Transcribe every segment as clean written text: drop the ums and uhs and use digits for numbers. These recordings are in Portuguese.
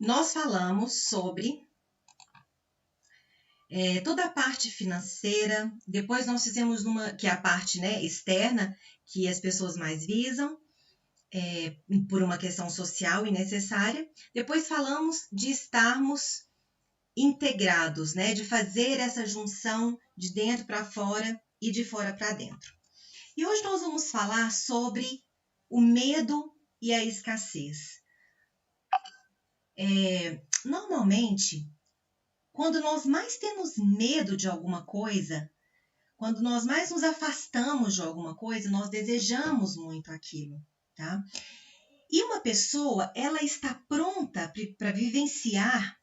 nós falamos sobre toda a parte financeira. Depois nós fizemos que é a parte, né, externa, que as pessoas mais visam, por uma questão social e necessária. Depois falamos de estarmos integrados, né, de fazer essa junção de dentro para fora e de fora para dentro. E hoje nós vamos falar sobre o medo e a escassez. Normalmente, quando nós mais temos medo de alguma coisa, quando nós mais nos afastamos de alguma coisa, nós desejamos muito aquilo, tá? E uma pessoa, ela está pronta para vivenciar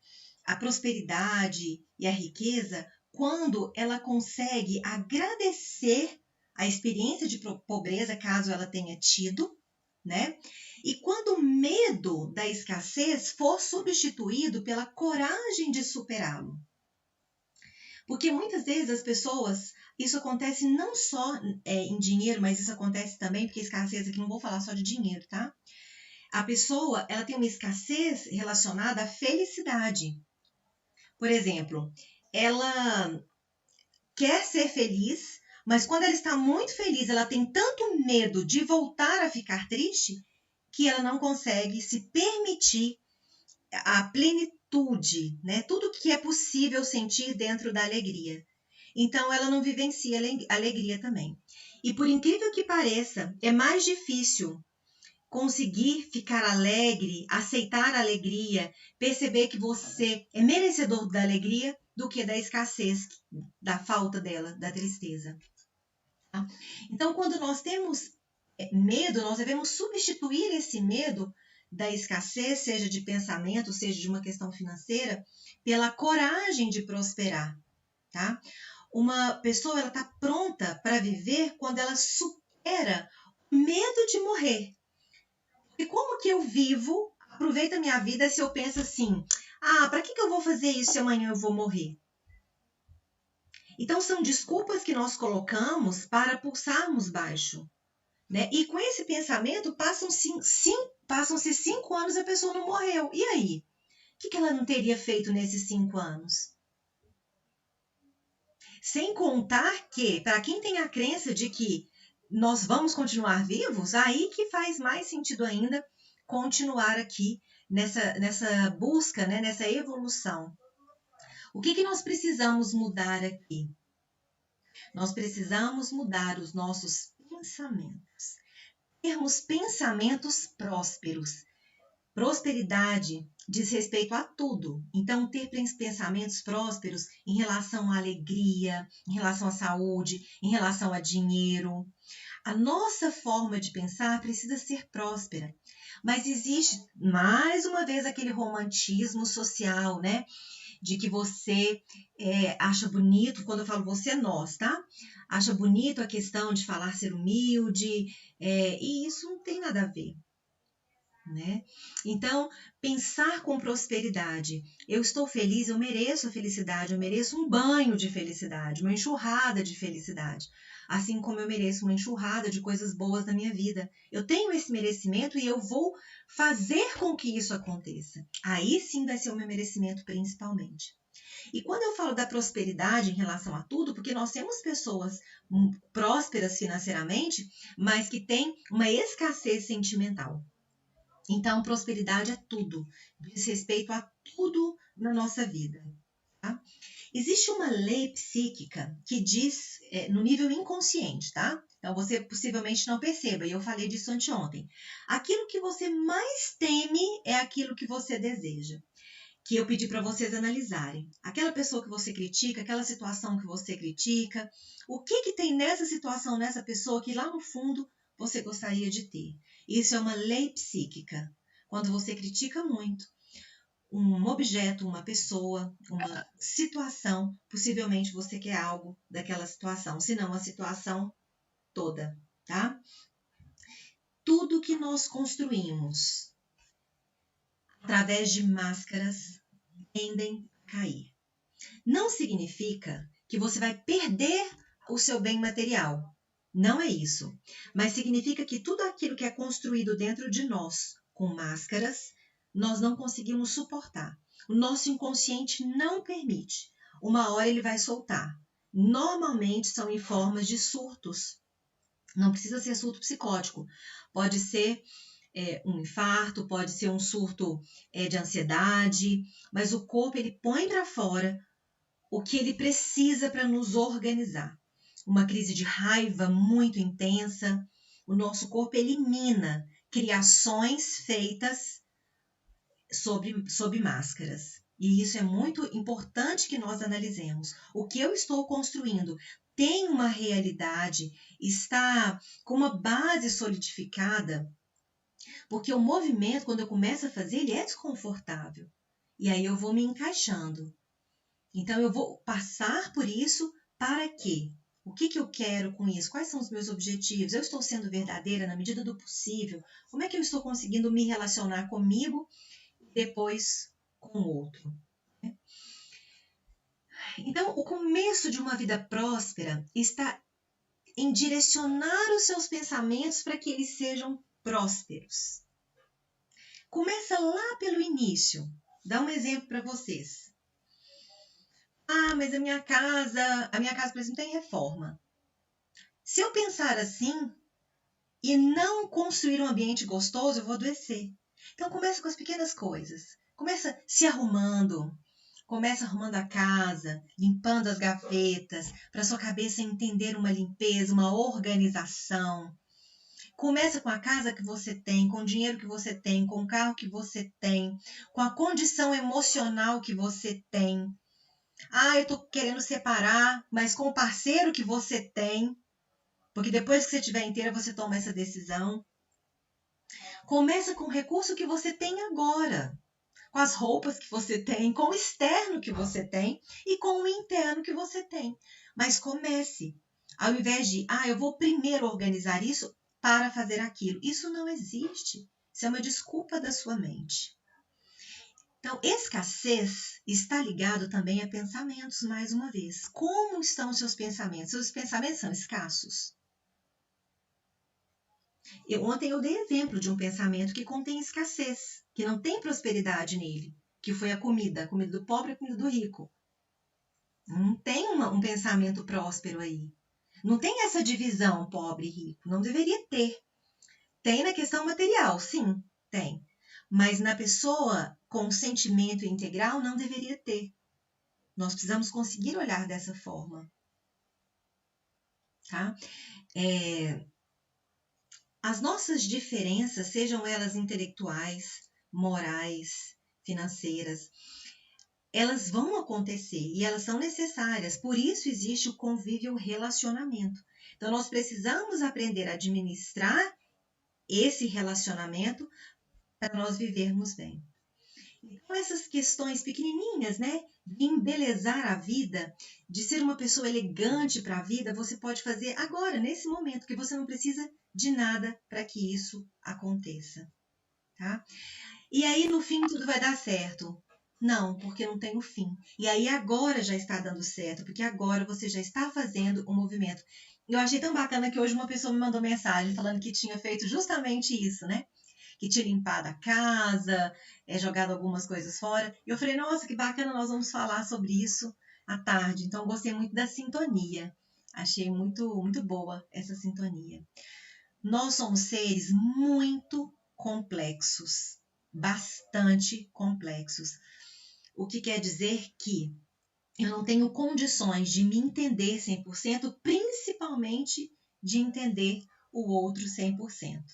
a prosperidade e a riqueza quando ela consegue agradecer a experiência de pobreza, caso ela tenha tido, né? E quando o medo da escassez for substituído pela coragem de superá-lo. Porque muitas vezes as pessoas, isso acontece não só em dinheiro, mas isso acontece também, porque escassez aqui não vou falar só de dinheiro, tá? A pessoa, ela tem uma escassez relacionada à felicidade. Por exemplo, ela quer ser feliz, mas quando ela está muito feliz, ela tem tanto medo de voltar a ficar triste que ela não consegue se permitir a plenitude, né? Tudo que é possível sentir dentro da alegria. Então, ela não vivencia a alegria também. E por incrível que pareça, é mais difícil conseguir ficar alegre, aceitar a alegria, perceber que você é merecedor da alegria do que da escassez, da falta dela, da tristeza. Tá? Então, quando nós temos medo, nós devemos substituir esse medo da escassez, seja de pensamento, seja de uma questão financeira, pela coragem de prosperar, tá? Uma pessoa, ela está pronta para viver quando ela supera o medo de morrer. E como que eu vivo, aproveito a minha vida se eu penso assim, para que eu vou fazer isso se amanhã eu vou morrer? Então, são desculpas que nós colocamos para pulsarmos baixo. Né? E com esse pensamento, passam-se 5 anos e a pessoa não morreu. E aí? O que ela não teria feito nesses 5 anos? Sem contar que, para quem tem a crença de que nós vamos continuar vivos, aí que faz mais sentido ainda continuar aqui nessa busca, né? Nessa evolução. O que nós precisamos mudar aqui? Nós precisamos mudar os nossos pensamentos. Termos pensamentos prósperos. Prosperidade diz respeito a tudo. Então, ter pensamentos prósperos em relação à alegria, em relação à saúde, em relação a dinheiro. A nossa forma de pensar precisa ser próspera. Mas existe, mais uma vez, aquele romantismo social, né? De que você acha bonito, quando eu falo você, nós, tá? Acha bonito a questão de falar ser humilde, e isso não tem nada a ver. Né? Então, pensar com prosperidade. Eu estou feliz, eu mereço a felicidade, eu mereço um banho de felicidade, uma enxurrada de felicidade. Assim como eu mereço uma enxurrada de coisas boas na minha vida. Eu tenho esse merecimento e eu vou fazer com que isso aconteça. Aí sim vai ser o meu merecimento principalmente. E quando eu falo da prosperidade em relação a tudo, porque nós temos pessoas prósperas financeiramente, mas que têm uma escassez sentimental. Então, prosperidade é tudo, diz respeito a tudo na nossa vida. Tá? Existe uma lei psíquica que diz no nível inconsciente, tá? Então, você possivelmente não perceba, e eu falei disso anteontem. Aquilo que você mais teme é aquilo que você deseja. Que eu pedi para vocês analisarem. Aquela pessoa que você critica, aquela situação que você critica, o que tem nessa situação, nessa pessoa que lá no fundo você gostaria de ter. Isso é uma lei psíquica. Quando você critica muito um objeto, uma pessoa, uma situação, possivelmente você quer algo daquela situação, se não a situação toda, tá? Tudo que nós construímos através de máscaras tendem a cair. Não significa que você vai perder o seu bem material. Não é isso. Mas significa que tudo aquilo que é construído dentro de nós com máscaras nós não conseguimos suportar. O nosso inconsciente não permite. Uma hora ele vai soltar. Normalmente são em formas de surtos. Não precisa ser surto psicótico. Pode ser um infarto, pode ser um surto de ansiedade, mas o corpo ele põe para fora o que ele precisa para nos organizar. Uma crise de raiva muito intensa, o nosso corpo elimina criações feitas sob máscaras. E isso é muito importante que nós analisemos. O que eu estou construindo tem uma realidade, está com uma base solidificada, porque o movimento, quando eu começo a fazer, ele é desconfortável. E aí eu vou me encaixando. Então eu vou passar por isso para quê? O que eu quero com isso? Quais são os meus objetivos? Eu estou sendo verdadeira na medida do possível? Como é que eu estou conseguindo me relacionar comigo e depois com o outro? Então, o começo de uma vida próspera está em direcionar os seus pensamentos para que eles sejam prósperos. Começa lá pelo início. Dá um exemplo para vocês. Ah, mas a minha casa, por exemplo, tem reforma. Se eu pensar assim e não construir um ambiente gostoso, eu vou adoecer. Então começa com as pequenas coisas. Começa se arrumando. Começa arrumando a casa, limpando as gavetas, para sua cabeça entender uma limpeza, uma organização. Começa com a casa que você tem, com o dinheiro que você tem, com o carro que você tem, com a condição emocional que você tem. Ah, eu tô querendo separar, mas com o parceiro que você tem, porque depois que você estiver inteira, você toma essa decisão. Começa com o recurso que você tem agora, com as roupas que você tem, com o externo que você tem e com o interno que você tem. Mas comece, ao invés de, eu vou primeiro organizar isso para fazer aquilo. Isso não existe. Isso é uma desculpa da sua mente. Então, escassez está ligado também a pensamentos, mais uma vez. Como estão os seus pensamentos? Seus pensamentos são escassos? Ontem eu dei exemplo de um pensamento que contém escassez, que não tem prosperidade nele, que foi a comida do pobre e a comida do rico. Não tem um pensamento próspero aí. Não tem essa divisão pobre e rico. Não deveria ter. Tem na questão material, sim, tem. Mas na pessoa com sentimento integral não deveria ter. Nós precisamos conseguir olhar dessa forma. Tá? As nossas diferenças, sejam elas intelectuais, morais, financeiras, elas vão acontecer e elas são necessárias. Por isso existe o convívio e o relacionamento. Então, nós precisamos aprender a administrar esse relacionamento para nós vivermos bem. Então, essas questões pequenininhas, né, de embelezar a vida, de ser uma pessoa elegante para a vida, você pode fazer agora, nesse momento, que você não precisa de nada para que isso aconteça, tá? E aí, no fim, tudo vai dar certo? Não, porque não tem o fim. E aí, agora já está dando certo, porque agora você já está fazendo um movimento. Eu achei tão bacana que hoje uma pessoa me mandou mensagem falando que tinha feito justamente isso, né? Que tinha limpado a casa, jogado algumas coisas fora. E eu falei, nossa, que bacana, nós vamos falar sobre isso à tarde. Então, gostei muito da sintonia. Achei muito, muito boa essa sintonia. Nós somos seres muito complexos, bastante complexos. O que quer dizer que eu não tenho condições de me entender 100%, principalmente de entender o outro 100%.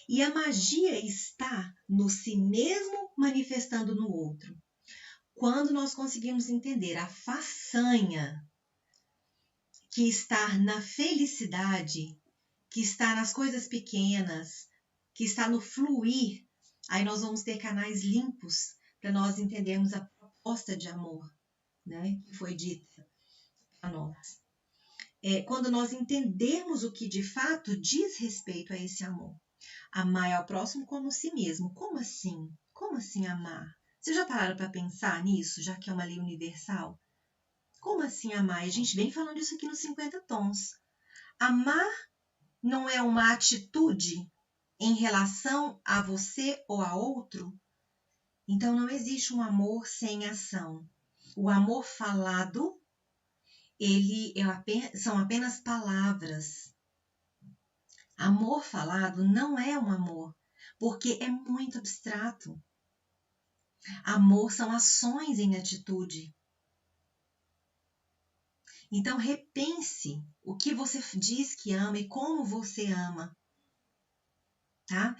E a magia está no si mesmo manifestando no outro. Quando nós conseguimos entender a façanha que está na felicidade, que está nas coisas pequenas, que está no fluir, aí nós vamos ter canais limpos para nós entendermos a proposta de amor, né, que foi dita a nós. Quando nós entendermos o que de fato diz respeito a esse amor. Amar ao próximo como si mesmo. Como assim? Como assim amar? Vocês já pararam para pensar nisso, já que é uma lei universal? Como assim amar? A gente vem falando isso aqui nos 50 tons. Amar não é uma atitude em relação a você ou a outro? Então não existe um amor sem ação. O amor falado, são apenas palavras. Amor falado não é um amor, porque é muito abstrato. Amor são ações em atitude. Então repense o que você diz que ama e como você ama, tá?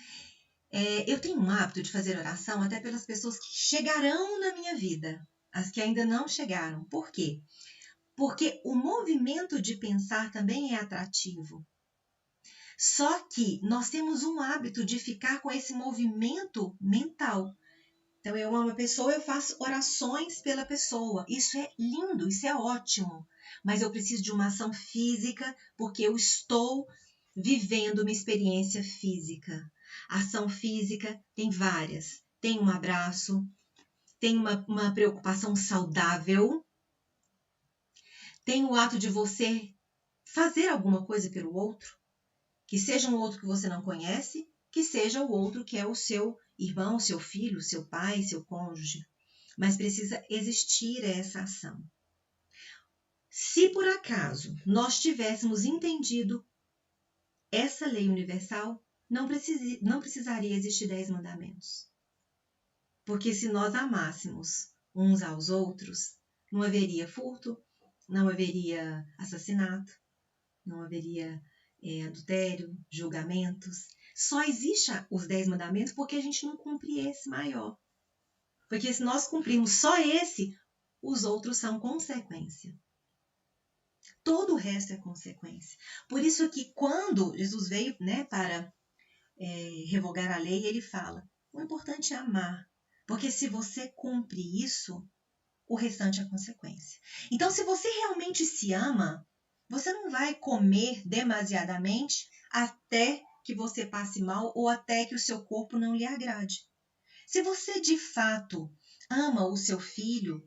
Eu tenho um hábito de fazer oração até pelas pessoas que chegarão na minha vida, as que ainda não chegaram. Por quê? Porque o movimento de pensar também é atrativo. Só que nós temos um hábito de ficar com esse movimento mental. Então, eu amo a pessoa, eu faço orações pela pessoa. Isso é lindo, isso é ótimo. Mas eu preciso de uma ação física, porque eu estou vivendo uma experiência física. A ação física tem várias. Tem um abraço, tem uma preocupação saudável, tem o ato de você fazer alguma coisa pelo outro, que seja um outro que você não conhece, que seja o outro que é o seu irmão, seu filho, seu pai, seu cônjuge. Mas precisa existir essa ação. Se por acaso nós tivéssemos entendido essa lei universal, não precisaria existir 10 mandamentos. Porque se nós amássemos uns aos outros, não haveria furto, não haveria assassinato, não haveria adultério, julgamentos. Só existem os 10 mandamentos porque a gente não cumpre esse maior. Porque se nós cumprirmos só esse, os outros são consequência. Todo o resto é consequência. Por isso que quando Jesus veio, para revogar a lei, ele fala, o importante é amar. Porque se você cumpre isso, o restante é consequência. Então, se você realmente se ama, você não vai comer demasiadamente até que você passe mal ou até que o seu corpo não lhe agrade. Se você de fato ama o seu filho,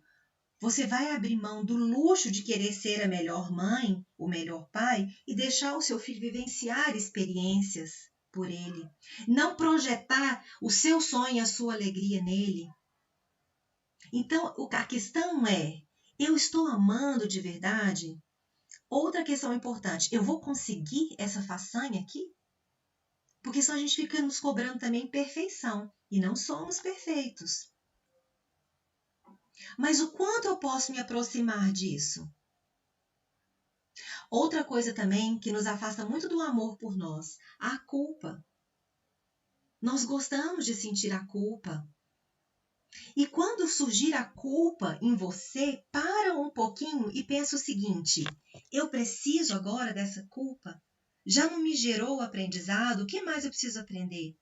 você vai abrir mão do luxo de querer ser a melhor mãe, o melhor pai e deixar o seu filho vivenciar experiências por ele. Não projetar o seu sonho e a sua alegria nele. Então, a questão é, eu estou amando de verdade? Outra questão importante, eu vou conseguir essa façanha aqui? Porque senão a gente fica nos cobrando também perfeição. E não somos perfeitos. Mas o quanto eu posso me aproximar disso? Outra coisa também que nos afasta muito do amor por nós, a culpa. Nós gostamos de sentir a culpa. E quando surgir a culpa em você, para um pouquinho e pensa o seguinte, eu preciso agora dessa culpa? Já não me gerou aprendizado? O que mais eu preciso aprender?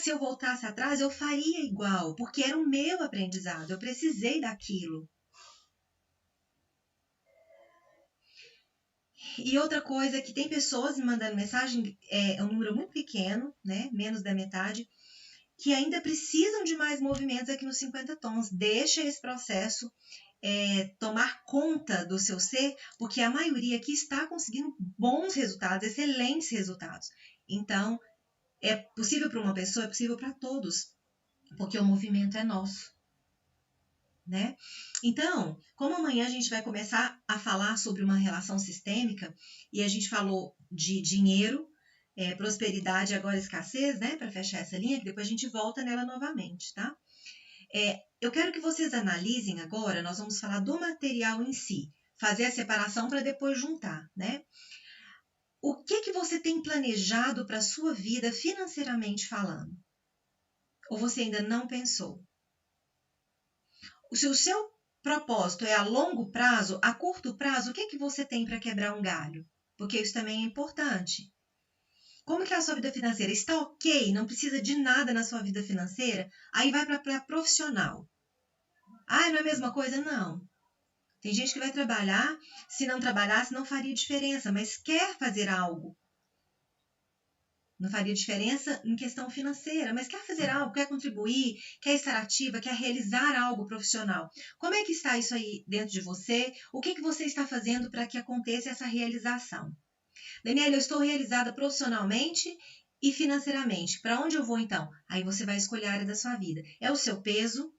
Se eu voltasse atrás, eu faria igual, porque era o meu aprendizado, eu precisei daquilo. E outra coisa que tem pessoas me mandando mensagem, é um número muito pequeno, né, menos da metade, que ainda precisam de mais movimentos aqui nos 50 tons. Deixa esse processo tomar conta do seu ser, porque a maioria aqui está conseguindo bons resultados, excelentes resultados. Então, é possível para uma pessoa, é possível para todos, porque o movimento é nosso, né? Então, como amanhã a gente vai começar a falar sobre uma relação sistêmica, e a gente falou de dinheiro, prosperidade, agora escassez, né? Para fechar essa linha, que depois a gente volta nela novamente, tá? Eu quero que vocês analisem agora, nós vamos falar do material em si, fazer a separação para depois juntar, né? O que você tem planejado para a sua vida financeiramente falando? Ou você ainda não pensou? Se o seu propósito é a longo prazo, a curto prazo, o que você tem para quebrar um galho? Porque isso também é importante. Como que é a sua vida financeira? Está ok? Não precisa de nada na sua vida financeira? Aí vai para profissional. Não é a mesma coisa? Não. Tem gente que vai trabalhar, se não trabalhasse não faria diferença, mas quer fazer algo. Não faria diferença em questão financeira, mas quer fazer algo, quer contribuir, quer estar ativa, quer realizar algo profissional. Como é que está isso aí dentro de você? O que você está fazendo para que aconteça essa realização? Daniela, eu estou realizada profissionalmente E financeiramente, para onde eu vou então? Aí você vai escolher a área da sua vida. É o seu peso?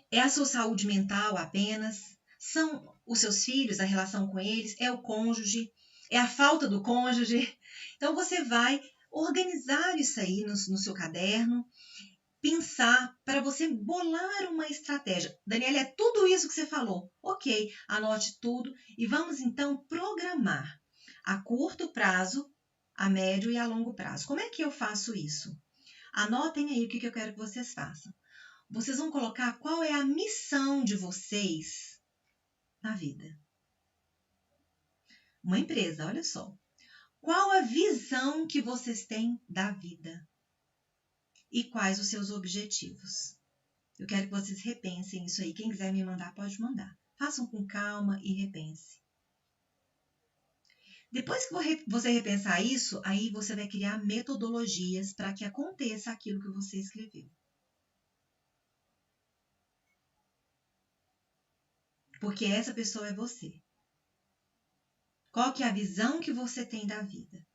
É a sua saúde mental apenas? São os seus filhos, a relação com eles? É o cônjuge? É a falta do cônjuge? Então você vai organizar isso aí no seu caderno, pensar para você bolar uma estratégia. Daniela, é tudo isso que você falou. Ok, anote tudo e vamos então programar a curto prazo, a médio e a longo prazo. Como é que eu faço isso? Anotem aí o que eu quero que vocês façam. Vocês vão colocar qual é a missão de vocês na vida. Uma empresa, olha só. Qual a visão que vocês têm da vida? E quais os seus objetivos? Eu quero que vocês repensem isso aí. Quem quiser me mandar, pode mandar. Façam com calma e repense. Depois que você repensar isso, aí você vai criar metodologias para que aconteça aquilo que você escreveu. Porque essa pessoa é você. Qual que é a visão que você tem da vida?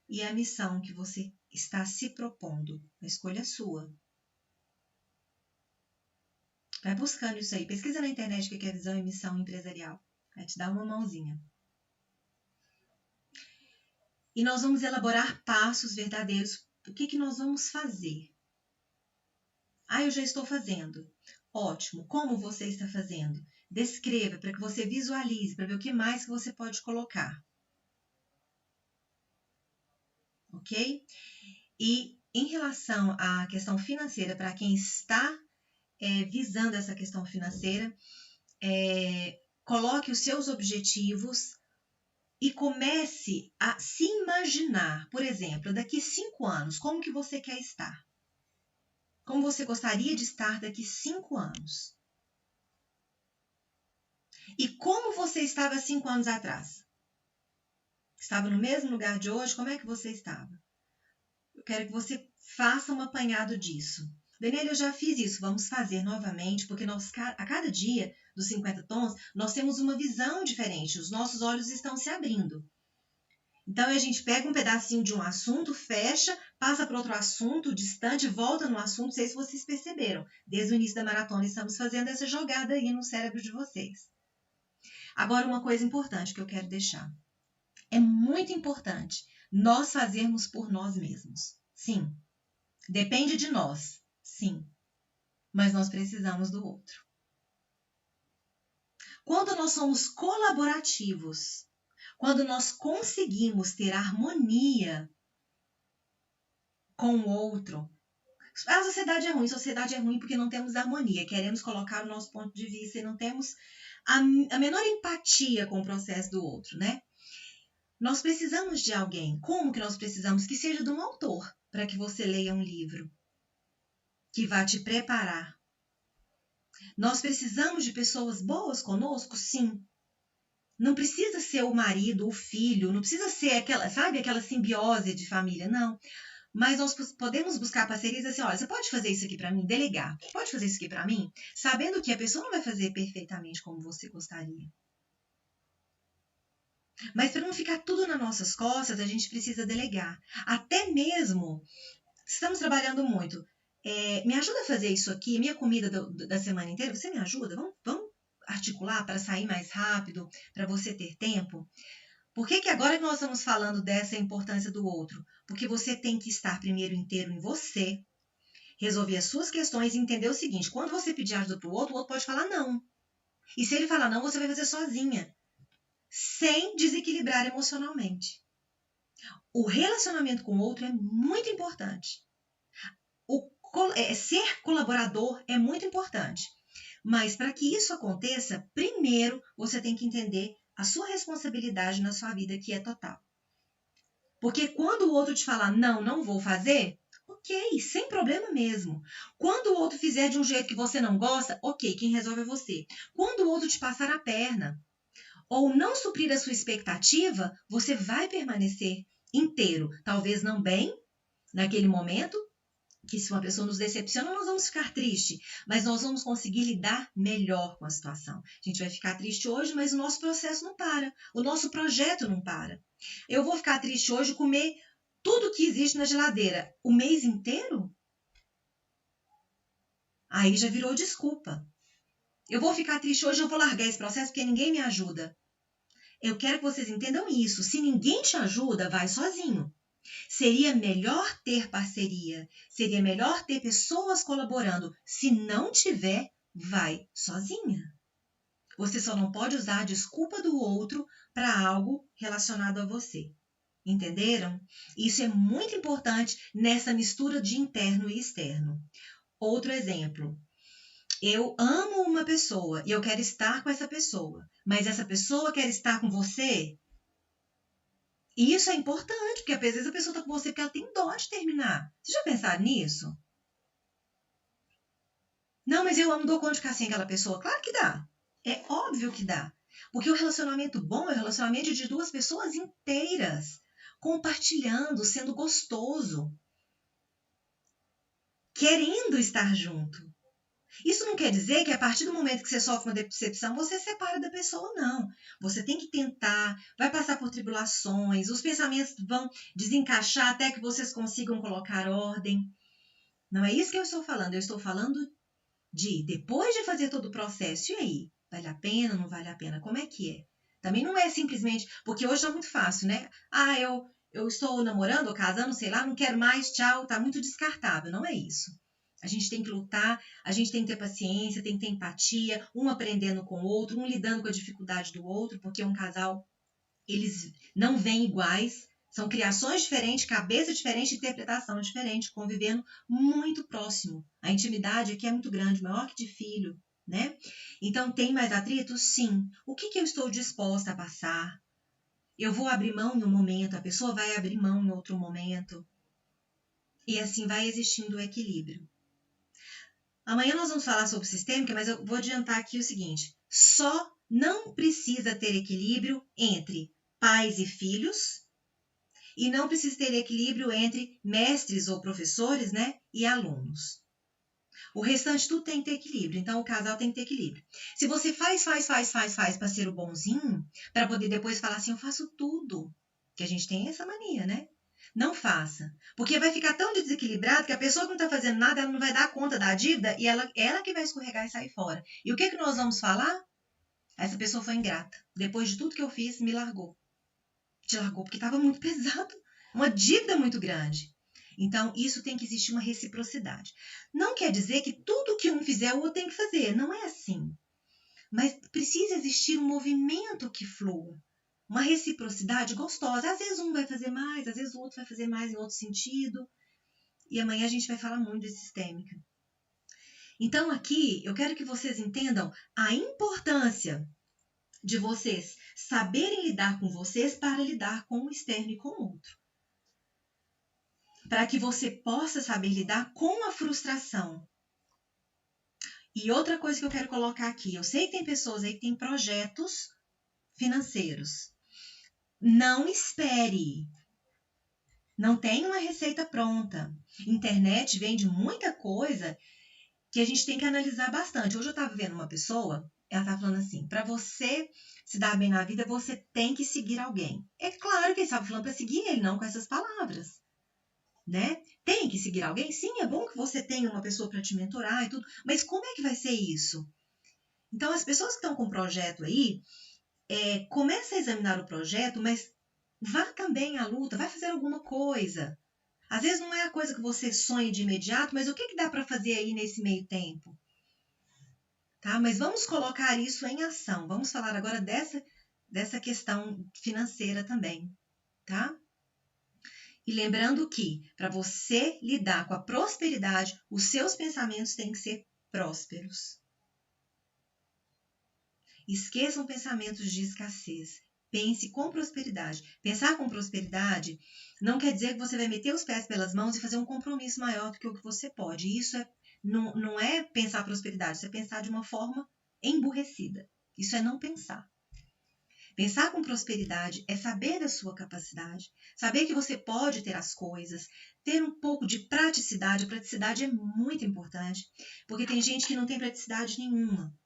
E a missão que você está se propondo. A escolha é sua. Vai buscando isso aí. Pesquisa na internet o que é visão e missão empresarial. Vai te dar uma mãozinha. E nós vamos elaborar passos verdadeiros. O que nós vamos fazer? Eu já estou fazendo. Ótimo. Como você está fazendo? Descreva para que você visualize, para ver o que mais que você pode colocar. Ok? E em relação à questão financeira, para quem está visando essa questão financeira, coloque os seus objetivos e comece a se imaginar, por exemplo, daqui 5 anos, como que você quer estar? Como você gostaria de estar daqui 5 anos? E como você estava 5 anos atrás? Estava no mesmo lugar de hoje? Como é que você estava? Eu quero que você faça um apanhado disso. Daniela, eu já fiz isso, vamos fazer novamente, porque a cada dia dos 50 tons, nós temos uma visão diferente, os nossos olhos estão se abrindo. Então, a gente pega um pedacinho de um assunto, fecha, passa para outro assunto distante, volta no assunto. Não sei se vocês perceberam. Desde o início da maratona, estamos fazendo essa jogada aí no cérebro de vocês. Agora, uma coisa importante que eu quero deixar. É muito importante nós fazermos por nós mesmos. Sim. Depende de nós. Sim. Mas nós precisamos do outro. Quando nós somos colaborativos, quando nós conseguimos ter harmonia com o outro. A sociedade é ruim porque não temos harmonia, queremos colocar o nosso ponto de vista e não temos a menor empatia com o processo do outro, né? Nós precisamos de alguém. Como que nós precisamos? Que seja de um autor, para que você leia um livro que vá te preparar. Nós precisamos de pessoas boas conosco? Sim. Não precisa ser o marido, o filho, não precisa ser aquela simbiose de família, não. Mas nós podemos buscar parcerias assim, olha, você pode fazer isso aqui para mim? Delegar. Pode fazer isso aqui para mim? Sabendo que a pessoa não vai fazer perfeitamente como você gostaria. Mas para não ficar tudo nas nossas costas, a gente precisa delegar. Até mesmo, estamos trabalhando muito. Me ajuda a fazer isso aqui, minha comida da semana inteira, você me ajuda? Vamos articular para sair mais rápido, para você ter tempo? Por que agora que nós estamos falando dessa importância do outro? Porque você tem que estar primeiro inteiro em você, resolver as suas questões e entender o seguinte, quando você pedir ajuda para o outro pode falar não. E se ele falar não, você vai fazer sozinha, sem desequilibrar emocionalmente. O relacionamento com o outro é muito importante. Ser colaborador é muito importante. Mas para que isso aconteça, primeiro você tem que entender a sua responsabilidade na sua vida, que é total. Porque quando o outro te falar, não vou fazer, ok, sem problema mesmo. Quando o outro fizer de um jeito que você não gosta, ok, quem resolve é você. Quando o outro te passar a perna, ou não suprir a sua expectativa, você vai permanecer inteiro. Talvez não bem, naquele momento, que se uma pessoa nos decepciona, nós vamos ficar triste, mas nós vamos conseguir lidar melhor com a situação. A gente vai ficar triste hoje, mas o nosso processo não para, o nosso projeto não para. Eu vou ficar triste hoje e comer tudo que existe na geladeira o mês inteiro? Aí já virou desculpa. Eu vou ficar triste hoje, eu vou largar esse processo porque ninguém me ajuda. Eu quero que vocês entendam isso. Se ninguém te ajuda, vai sozinho. Seria melhor ter parceria, seria melhor ter pessoas colaborando. Se não tiver, vai sozinha. Você só não pode usar a desculpa do outro para algo relacionado a você. Entenderam? Isso é muito importante nessa mistura de interno e externo. Outro exemplo. Eu amo uma pessoa e eu quero estar com essa pessoa, mas essa pessoa quer estar com você? E isso é importante, porque às vezes a pessoa está com você porque ela tem dó de terminar. Você já pensaram nisso? Não, mas eu amo, dou conta de ficar sem aquela pessoa. Claro que dá. É óbvio que dá. Porque o relacionamento bom é o relacionamento de duas pessoas inteiras, compartilhando, sendo gostoso, querendo estar junto. Isso não quer dizer que a partir do momento que você sofre uma decepção, você se separa da pessoa, não. Você tem que tentar, vai passar por tribulações, os pensamentos vão desencaixar até que vocês consigam colocar ordem. Não é isso que eu estou falando. Eu estou falando de, depois de fazer todo o processo, e aí? Vale a pena, não vale a pena? Como é que é? Também não é simplesmente, porque hoje é muito fácil, né? Eu estou namorando ou casando, sei lá, não quero mais, tchau, tá muito descartável. Não é isso. A gente tem que lutar, a gente tem que ter paciência, tem que ter empatia, um aprendendo com o outro, um lidando com a dificuldade do outro, porque um casal, eles não vêm iguais, são criações diferentes, cabeça diferente, interpretação diferente, convivendo muito próximo. A intimidade aqui é muito grande, maior que de filho, né? Então, tem mais atritos? Sim. O que eu estou disposta a passar? Eu vou abrir mão em um momento, a pessoa vai abrir mão em outro momento. E assim vai existindo o equilíbrio. Amanhã nós vamos falar sobre sistêmica, mas eu vou adiantar aqui o seguinte. Só não precisa ter equilíbrio entre pais e filhos e não precisa ter equilíbrio entre mestres ou professores, né, e alunos. O restante tudo tem que ter equilíbrio, então o casal tem que ter equilíbrio. Se você faz para ser o bonzinho, para poder depois falar assim, eu faço tudo, que a gente tem essa mania, né? Não faça, porque vai ficar tão desequilibrado que a pessoa que não está fazendo nada, ela não vai dar conta da dívida e ela que vai escorregar e sair fora. E o que nós vamos falar? Essa pessoa foi ingrata. Depois de tudo que eu fiz, me largou. Te largou porque estava muito pesado, uma dívida muito grande. Então, isso tem que existir uma reciprocidade. Não quer dizer que tudo que um fizer, o outro tem que fazer. Não é assim. Mas precisa existir um movimento que flua. Uma reciprocidade gostosa. Às vezes um vai fazer mais, às vezes o outro vai fazer mais em outro sentido. E amanhã a gente vai falar muito de sistêmica. Então, aqui, eu quero que vocês entendam a importância de vocês saberem lidar com vocês para lidar com o externo e com o outro. Para que você possa saber lidar com a frustração. E outra coisa que eu quero colocar aqui, eu sei que tem pessoas aí que têm projetos financeiros. Não espere. Não tem uma receita pronta. Internet vende muita coisa que a gente tem que analisar bastante. Hoje eu estava vendo uma pessoa, ela estava falando assim, para você se dar bem na vida, você tem que seguir alguém. É claro que ele estava falando para seguir ele, não com essas palavras. Né? Tem que seguir alguém? Sim, é bom que você tenha uma pessoa para te mentorar e tudo, mas como é que vai ser isso? Então, as pessoas que estão com o projeto aí, começa a examinar o projeto, mas vá também à luta, vai fazer alguma coisa. Às vezes não é a coisa que você sonha de imediato, mas o que dá para fazer aí nesse meio tempo? Tá? Mas vamos colocar isso em ação. Vamos falar agora dessa questão financeira também, tá? E lembrando que, para você lidar com a prosperidade, os seus pensamentos têm que ser prósperos. Esqueçam pensamentos de escassez. Pense com prosperidade. Pensar com prosperidade não quer dizer que você vai meter os pés pelas mãos e fazer um compromisso maior do que o que você pode. Isso não é pensar prosperidade, isso é pensar de uma forma emburrecida. Isso é não pensar. Pensar com prosperidade é saber da sua capacidade, saber que você pode ter as coisas, ter um pouco de praticidade. A praticidade é muito importante, porque tem gente que não tem praticidade nenhuma.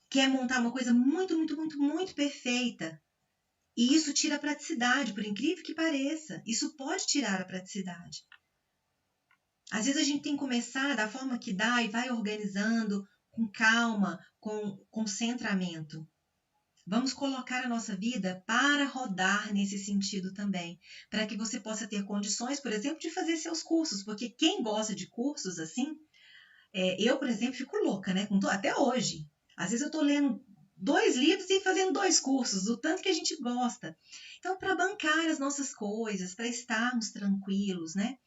Quer montar uma coisa muito, muito, muito, muito perfeita. E isso tira a praticidade, por incrível que pareça. Isso pode tirar a praticidade. Às vezes a gente tem que começar da forma que dá e vai organizando com calma, com concentramento. Vamos colocar a nossa vida para rodar nesse sentido também, para que você possa ter condições, por exemplo, de fazer seus cursos, porque quem gosta de cursos assim, eu, por exemplo, fico louca, né? Até hoje. Às vezes eu estou lendo 2 livros e fazendo 2 cursos, do tanto que a gente gosta. Então, para bancar as nossas coisas, para estarmos tranquilos, né?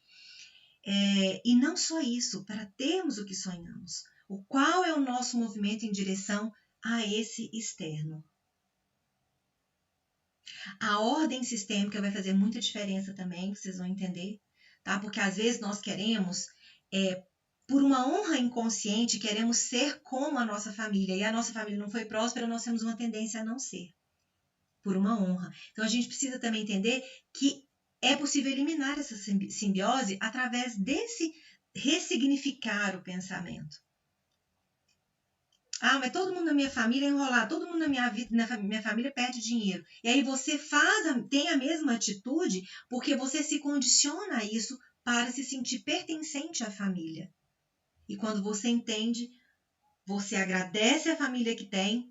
E não só isso, para termos o que sonhamos. Qual é o nosso movimento em direção a esse externo? A ordem sistêmica vai fazer muita diferença também, vocês vão entender, tá? Porque às vezes nós queremos, por uma honra inconsciente, queremos ser como a nossa família, e a nossa família não foi próspera, nós temos uma tendência a não ser, por uma honra. Então a gente precisa também entender que é possível eliminar essa simbiose através desse ressignificar o pensamento. Ah, mas todo mundo na minha família é enrolado, todo mundo na minha família perde dinheiro. E aí você tem a mesma atitude porque você se condiciona a isso para se sentir pertencente à família. E quando você entende, você agradece a família que tem,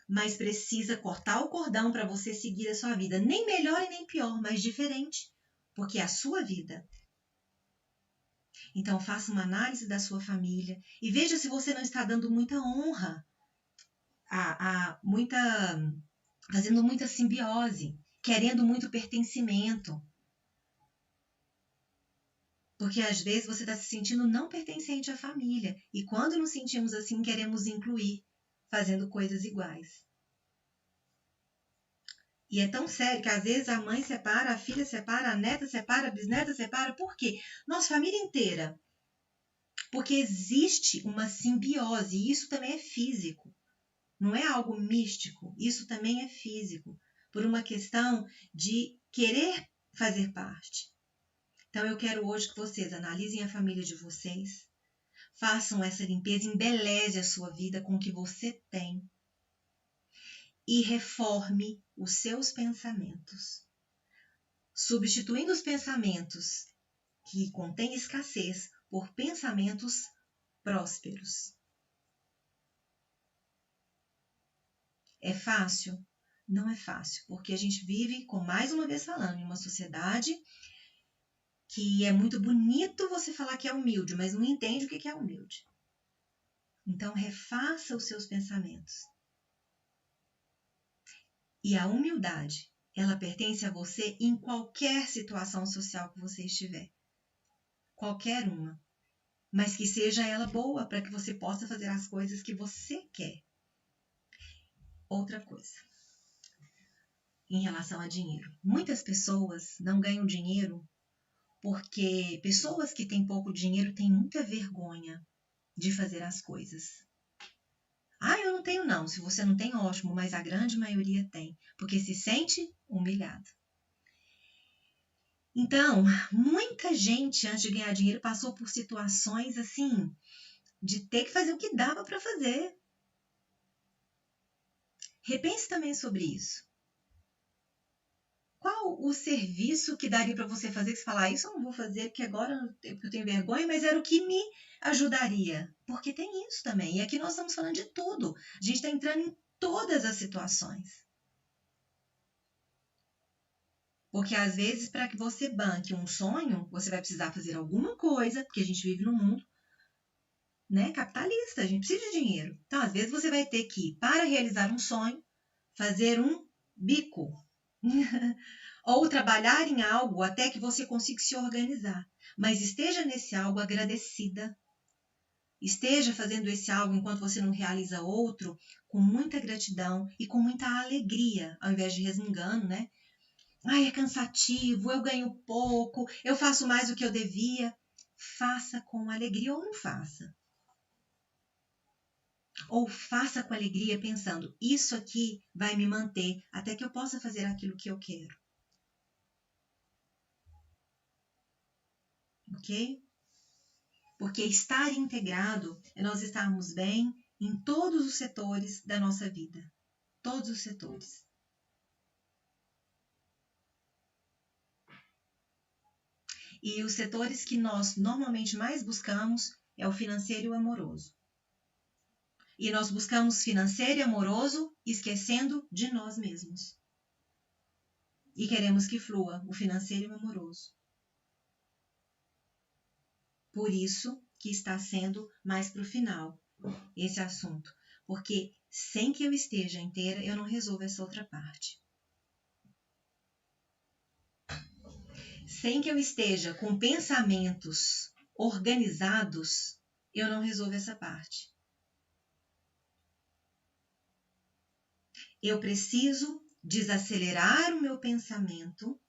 mas precisa cortar o cordão para você seguir a sua vida. Nem melhor e nem pior, mas diferente, porque é a sua vida. Então, faça uma análise da sua família e veja se você não está dando muita honra, fazendo muita simbiose, querendo muito pertencimento. Porque às vezes você está se sentindo não pertencente à família. E quando nos sentimos assim, queremos incluir, fazendo coisas iguais. E é tão sério que às vezes a mãe separa, a filha separa, a neta separa, a bisneta separa. Por quê? Nossa família inteira. Porque existe uma simbiose, e isso também é físico. Não é algo místico, isso também é físico. Por uma questão de querer fazer parte. Então eu quero hoje que vocês analisem a família de vocês, façam essa limpeza, embeleze a sua vida com o que você tem e reforme os seus pensamentos, substituindo os pensamentos que contêm escassez por pensamentos prósperos. É fácil? Não é fácil, porque a gente vive, como mais uma vez falando, em uma sociedade que é muito bonito você falar que é humilde, mas não entende o que é humilde. Então, refaça os seus pensamentos. E a humildade, ela pertence a você em qualquer situação social que você estiver. Qualquer uma. Mas que seja ela boa para que você possa fazer as coisas que você quer. Outra coisa. Em relação a dinheiro. Muitas pessoas não ganham dinheiro porque pessoas que têm pouco dinheiro têm muita vergonha de fazer as coisas. Ah, eu não tenho não. Se você não tem, ótimo, mas a grande maioria tem, porque se sente humilhado. Então, muita gente antes de ganhar dinheiro passou por situações assim, de ter que fazer o que dava para fazer. Repense também sobre isso. Qual o serviço que daria para você fazer que você fala, isso eu não vou fazer porque agora eu tenho vergonha, mas era o que me ajudaria? Porque tem isso também. E aqui nós estamos falando de tudo. A gente está entrando em todas as situações. Porque às vezes, para que você banque um sonho, você vai precisar fazer alguma coisa, porque a gente vive num mundo, né, capitalista, a gente precisa de dinheiro. Então, às vezes, você vai ter que, para realizar um sonho, fazer um bico. Ou trabalhar em algo até que você consiga se organizar. Mas esteja nesse algo agradecida. Esteja fazendo esse algo enquanto você não realiza outro, com muita gratidão e com muita alegria, ao invés de resmungando, né? Ai, é cansativo, eu ganho pouco, eu faço mais do que eu devia. Faça com alegria ou não faça. Ou faça com alegria pensando, isso aqui vai me manter até que eu possa fazer aquilo que eu quero. Ok? Porque estar integrado é nós estarmos bem em todos os setores da nossa vida. Todos os setores. E os setores que nós normalmente mais buscamos é o financeiro e o amoroso. E nós buscamos financeiro e amoroso esquecendo de nós mesmos. E queremos que flua o financeiro e o amoroso. Por isso que está sendo mais para o final esse assunto. Porque sem que eu esteja inteira, eu não resolvo essa outra parte. Sem que eu esteja com pensamentos organizados, eu não resolvo essa parte. Eu preciso desacelerar o meu pensamento.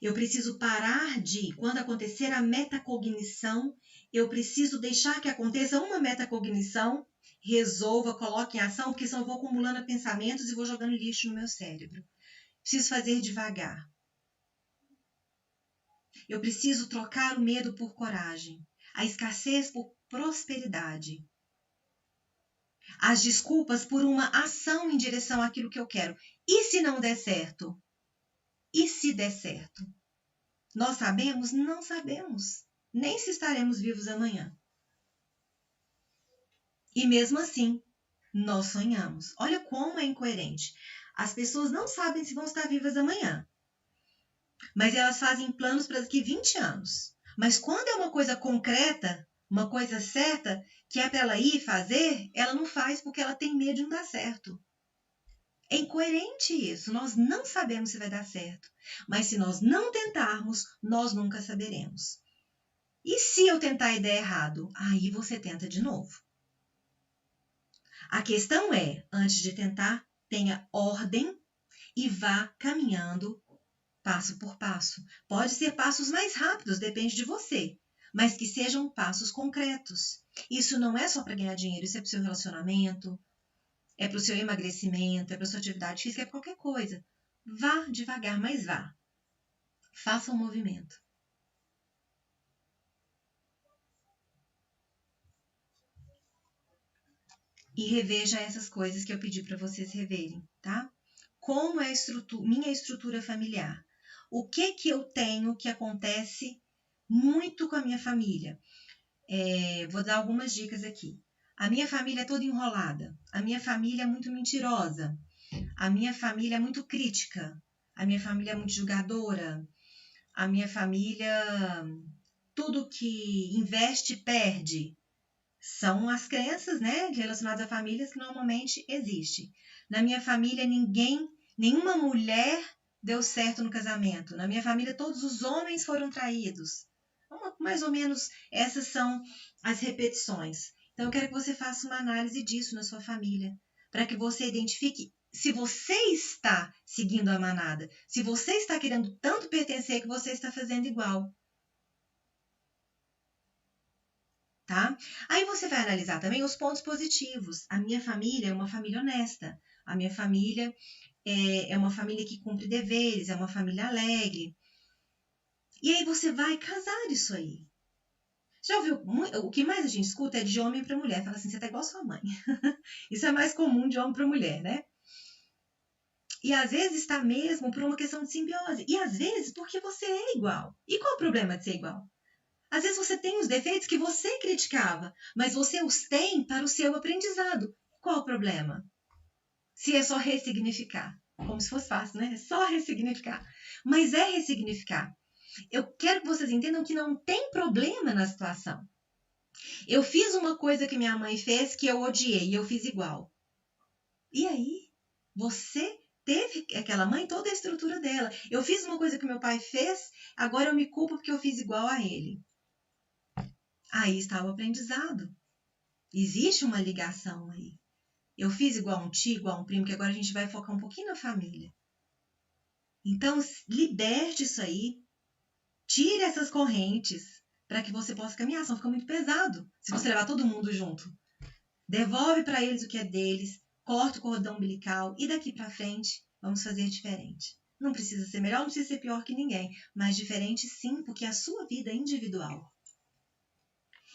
Eu preciso parar de, quando acontecer a metacognição, eu preciso deixar que aconteça uma metacognição, resolva, coloque em ação, porque senão eu vou acumulando pensamentos e vou jogando lixo no meu cérebro. Preciso fazer devagar. Eu preciso trocar o medo por coragem, a escassez por prosperidade, as desculpas por uma ação em direção àquilo que eu quero. E se não der certo? E se der certo? Nós sabemos? Não sabemos. Nem se estaremos vivos amanhã. E mesmo assim, nós sonhamos. Olha como é incoerente. As pessoas não sabem se vão estar vivas amanhã. Mas elas fazem planos para daqui 20 anos. Mas quando é uma coisa concreta, uma coisa certa, que é para ela ir fazer, ela não faz porque ela tem medo de não dar certo. É incoerente isso. Nós não sabemos se vai dar certo. Mas se nós não tentarmos, nós nunca saberemos. E se eu tentar e der errado? Aí você tenta de novo. A questão é, antes de tentar, tenha ordem e vá caminhando passo por passo. Pode ser passos mais rápidos, depende de você, mas que sejam passos concretos. Isso não é só para ganhar dinheiro, isso é para o seu relacionamento, é para o seu emagrecimento, é para a sua atividade física, é para qualquer coisa. Vá devagar, mas vá. Faça um movimento. E reveja essas coisas que eu pedi para vocês reverem, tá? Como é a minha estrutura familiar? O que eu tenho que acontece muito com a minha família? Vou dar algumas dicas aqui. A minha família é toda enrolada. A minha família é muito mentirosa. A minha família é muito crítica. A minha família é muito julgadora. A minha família, tudo que investe, perde. São as crenças, né, relacionadas a famílias que normalmente existem. Na minha família, nenhuma mulher deu certo no casamento. Na minha família, todos os homens foram traídos. Mais ou menos, essas são as repetições. Então, eu quero que você faça uma análise disso na sua família, para que você identifique se você está seguindo a manada, se você está querendo tanto pertencer que você está fazendo igual. Tá? Aí você vai analisar também os pontos positivos. A minha família é uma família honesta. A minha família é uma família que cumpre deveres, é uma família alegre. E aí você vai casar isso aí. Já ouviu? O que mais a gente escuta é de homem para mulher. Fala assim, você tá igual sua mãe. Isso é mais comum de homem para mulher, né? E às vezes está mesmo por uma questão de simbiose. E às vezes porque você é igual. E qual o problema de ser igual? Às vezes você tem os defeitos que você criticava, mas você os tem para o seu aprendizado. Qual o problema? Se é só ressignificar. Como se fosse fácil, né? É só ressignificar. Mas é ressignificar. Eu quero que vocês entendam que não tem problema na situação. Eu fiz uma coisa que minha mãe fez que eu odiei e eu fiz igual. E aí? Você teve aquela mãe, toda a estrutura dela. Eu fiz uma coisa que meu pai fez, agora eu me culpo porque eu fiz igual a ele. Aí está o aprendizado. Existe uma ligação aí. Eu fiz igual a um tio, igual a um primo, que agora a gente vai focar um pouquinho na família. Então, liberte isso aí. Tire essas correntes para que você possa caminhar. Senão fica muito pesado se você levar todo mundo junto. devolve para eles o que é deles, corta o cordão umbilical e daqui para frente vamos fazer diferente. Não precisa ser melhor, não precisa ser pior que ninguém, mas diferente sim, porque é a sua vida é individual.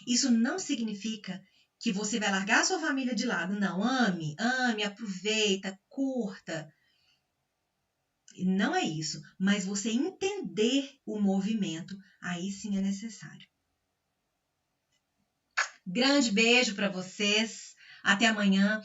Isso não significa que você vai largar a sua família de lado. Não, ame, aproveita, curta. Não é isso, mas você entender o movimento, aí sim é necessário. Grande beijo para vocês. Até amanhã.